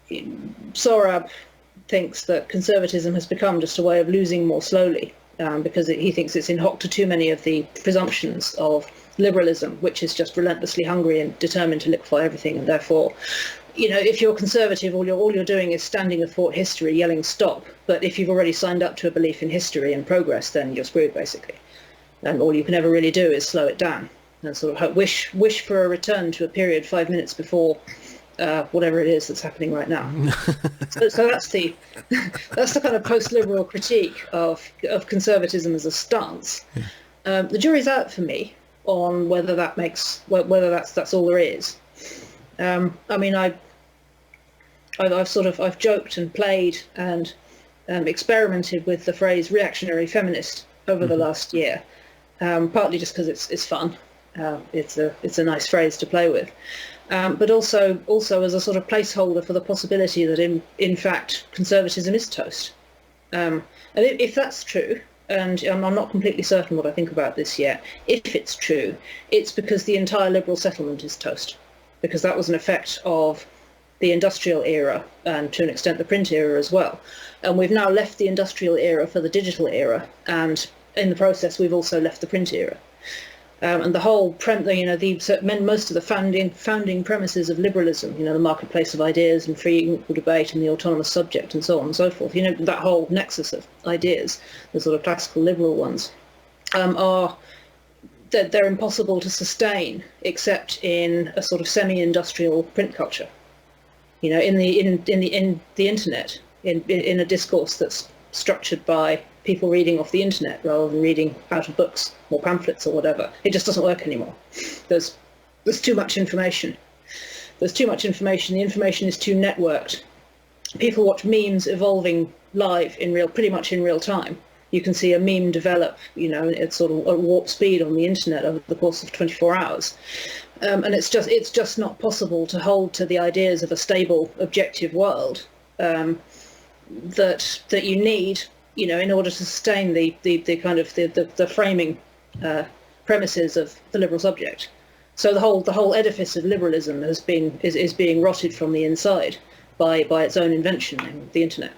Sorab thinks that conservatism has become just a way of losing more slowly, because he thinks it's in hock to too many of the presumptions of liberalism, which is just relentlessly hungry and determined to liquefy everything. And therefore, if you're conservative, all you're doing is standing athwart history, yelling stop. But if you've already signed up to a belief in history and progress, then you're screwed, basically. And all you can ever really do is slow it down and sort of wish for a return to a period 5 minutes before whatever it is that's happening right now. so that's the kind of post-liberal critique of conservatism as a stance. The jury's out for me on whether that's all there is. I've joked and played and experimented with the phrase reactionary feminist over the last year, partly just because it's fun. It's a nice phrase to play with. But also as a sort of placeholder for the possibility that in fact conservatism is toast. And if that's true, and I'm not completely certain what I think about this yet, if it's true, it's because the entire liberal settlement is toast, because that was an effect of the industrial era and to an extent the print era as well. And we've now left the industrial era for the digital era, and in the process we've also left the print era. And the whole, most of the founding premises of liberalism, the marketplace of ideas and free equal debate and the autonomous subject and so on and so forth, that whole nexus of ideas, the sort of classical liberal ones, they're impossible to sustain except in a sort of semi-industrial print culture. In the internet, in a discourse that's structured by people reading off the internet rather than reading out of books or pamphlets or whatever. It just doesn't work anymore. There's too much information. There's too much information. The information is too networked. People watch memes evolving live pretty much in real time. You can see a meme develop, at sort of at warp speed on the internet over the course of 24 hours. And it's just not possible to hold to the ideas of a stable, objective world that you need, in order to sustain the kind of the framing premises of the liberal subject. So the whole edifice of liberalism is being rotted from the inside by its own invention, the internet.